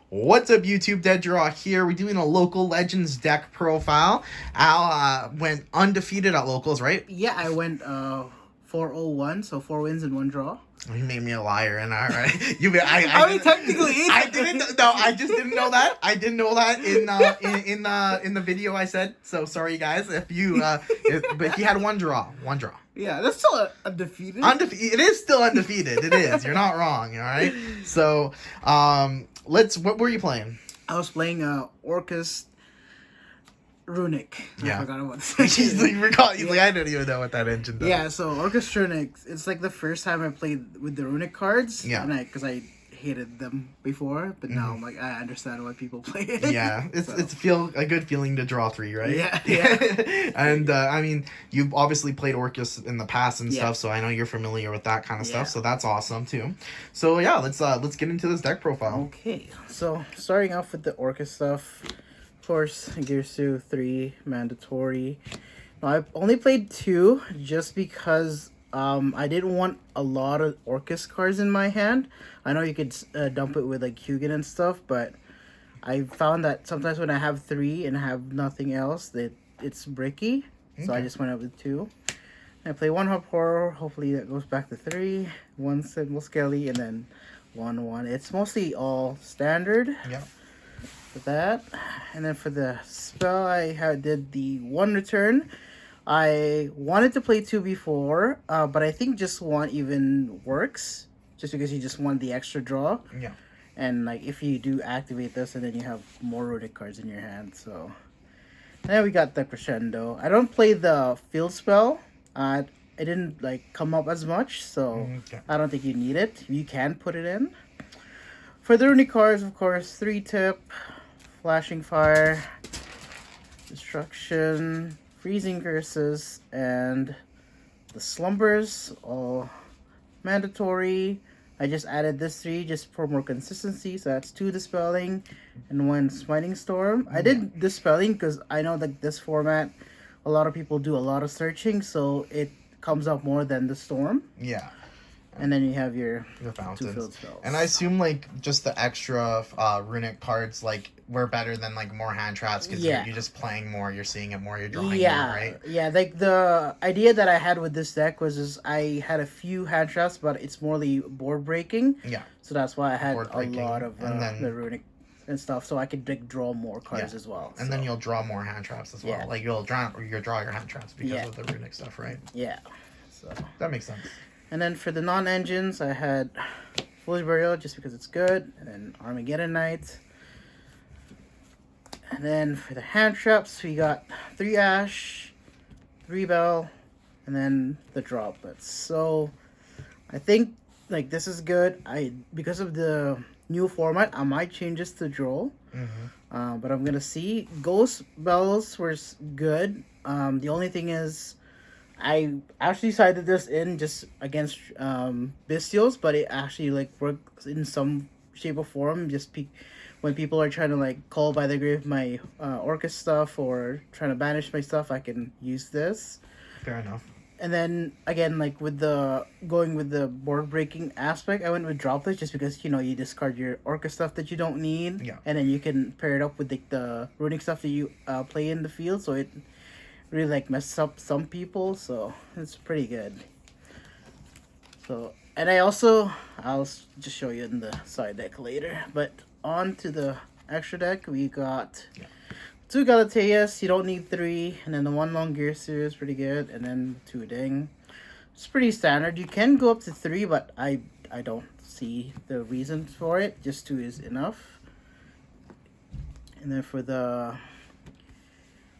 What's up, YouTube? Dead Draw here. We're doing a local Legends deck profile. Al went undefeated at locals, right? Yeah, I went 4-0-1, so 4 wins and 1 draw. You made me a liar, and all right. I mean, technically, I didn't. No, I just didn't know that. I didn't know that in the video I said. So sorry, guys. If you but he had one draw. Yeah, that's still undefeated. It is still undefeated. It is. You're not wrong. All right. So what were you playing? I was playing Orcust Runic. Yeah. I forgot what He's like, I don't even know what that engine does. Yeah, so Orcust Runic, it's like the first time I played with the Runic cards. Yeah. And because I hated them before, but now I'm like, I understand why people play it. Yeah, it's a good feeling to draw 3, right? Yeah. And I mean, you've obviously played Orcust in the past and stuff, so I know you're familiar with that kind of stuff. So that's awesome too. So yeah, let's get into this deck profile. Okay, so starting off with the Orcust stuff, of course, Girsu 3 mandatory. Now, I've only played 2 just because I didn't want a lot of Orcust cards in my hand. I know you could dump it with like Hugin and stuff, but I found that sometimes when I have 3 and have nothing else, that it's bricky. So I just went up with 2. I play 1 Hop Horror. Hopefully that goes back to 3. 1 Symbol Skelly, and then 1/1. It's mostly all standard. Yeah. For that, and then for the spell, I did the 1 return. I wanted to play 2 before, but I think just 1 even works, just because you just want the extra draw. Yeah. And like if you do activate this, and then you have more Runic cards in your hand. So, and then we got the Crescendo. I don't play the field spell. It didn't like come up as much, so I don't think you need it. You can put it in. For the Runic cards, of course, 3 tip, Flashing Fire, Destruction, Freezing Curses, and the Slumbers, all mandatory. I just added this 3 just for more consistency, so that's 2 Dispelling and 1 Smiting Storm. I did Dispelling because I know that this format, a lot of people do a lot of searching, so it comes up more than the Storm. Yeah. And then you have your fountains. 2 field spells. And I assume like just the extra Runic cards like were better than like more hand traps because you're just playing more, you're seeing it more, you're drawing more, right? Yeah, like the idea that I had with this deck was I had a few hand traps, but it's more the board breaking. Yeah. So that's why I had a lot of then the Runic and stuff, so I could like draw more cards as well. And then you'll draw more hand traps as well. Yeah. Like you'll draw your hand traps because of the Runic stuff, right? Yeah. So that makes sense. And then for the non-engines, I had Foolish Burial just because it's good, and then Armageddon Knight. And then for the hand traps, we got 3 Ash, 3 Bell, and then the Droplets. So I think like this is good. Because of the new format, I might change this to Droll. But I'm gonna see. Ghost Bells were good. The only thing is, I actually sided this in just against Bestials, but it actually like works in some shape or form. Just when people are trying to like call by the grave my Orcust stuff or trying to banish my stuff, I can use this. Fair enough. And then again, like with going with the board breaking aspect, I went with Droplets just because you discard your Orcust stuff that you don't need, and then you can pair it up with the Runic stuff that you play in the field, so it really like messes up some people, so it's pretty good. So, and I'll just show you in the side deck later, but on to the extra deck, we got 2 Galateas, you don't need 3, and then the 1 Long Girsu is pretty good, and then 2 Ding. It's pretty standard. You can go up to 3, but I don't see the reason for it. Just 2 is enough. And then for the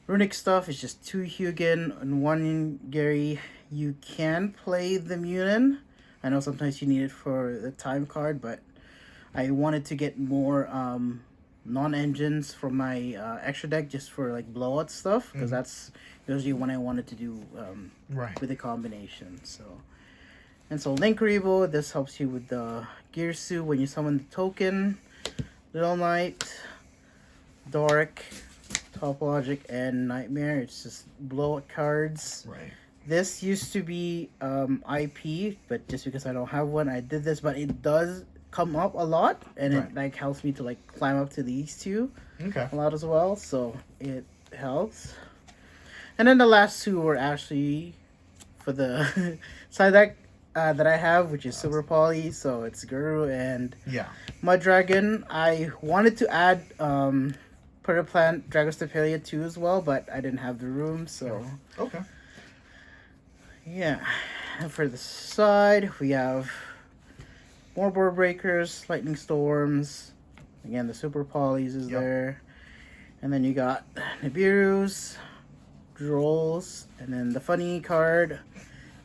Runic stuff, it's just 2 Hugin and 1 Gary. You can play the Munin. I know sometimes you need it for the time card, but I wanted to get more non-engines from my extra deck just for like blowout stuff, because that's usually when I wanted to do with the combination. So Link Rebo, this helps you with the Girsu when you summon the token. Little Knight, Dark, Top Logic, and Nightmare. It's just blowout cards. Right. This used to be IP, but just because I don't have one, I did this. But it does come up a lot, and it like helps me to like climb up to these two a lot as well. So it helps. And then the last two were actually for the side deck that I have, which is Super Poly. So it's Guru and Mud Dragon. I wanted to add Plant Dragostapelia too as well, but I didn't have the room. So yeah. And for the side, we have more Board Breakers, Lightning Storms. Again, the Super Polys is there. And then you got Nibiru's, Drolls, and then the funny card.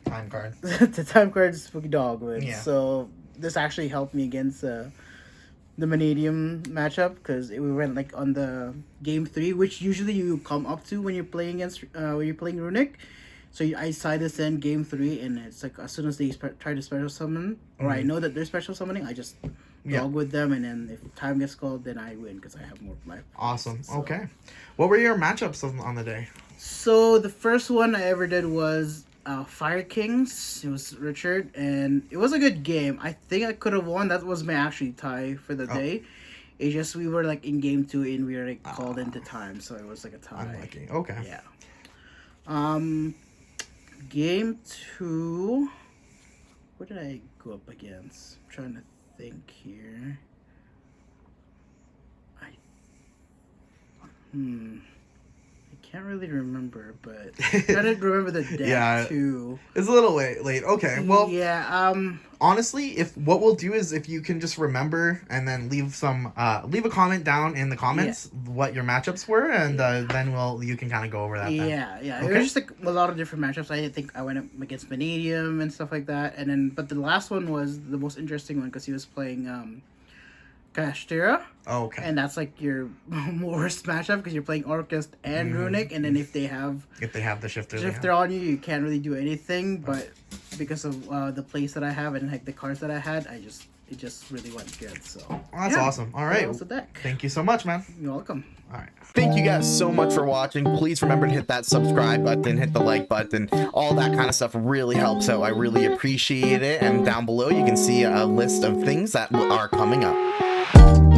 Time card. The time card is Spooky Dogwood. So this actually helped me against the Vanadium matchup because we went like on the game 3, which usually you come up to when you're playing against when you're playing Runic. So I side this in game 3, and it's like as soon as they try to special summon, or I know that they're special summoning, I just dog with them, and then if time gets called, then I win because I have more life. Awesome. So. Okay. What were your matchups on the day? So the first one I ever did was Fire Kings. It was Richard, and it was a good game. I think I could have won. That was my actually tie for the day. It's just we were like in game 2, and we were like called into time, so it was like a tie. Unlucky. Okay. Yeah. Game 2, what did I go up against? I'm trying to think here. I can't really remember, but I trying to remember the deck too. It's a little late. Okay, well, yeah. Honestly, if what we'll do is if you can just remember and then leave a comment down in the comments what your matchups were, and then you can kind of go over that. Yeah. Okay. It was just like a lot of different matchups. I think I went up against Vanadium and stuff like that, and then but the last one was the most interesting one because he was playing Kashtira. Oh, okay. And that's like your worst matchup because you're playing Orcust and Runic, and then if they have the shifter on you, you can't really do anything. But because of the plays that I have and like the cards that I had, it just really went good. So that's awesome. All right. That was the deck. Thank you so much, man. You're welcome. All right. Thank you guys so much for watching. Please remember to hit that subscribe button, hit the like button, all that kind of stuff really helps out. I really appreciate it. And down below, you can see a list of things that are coming up.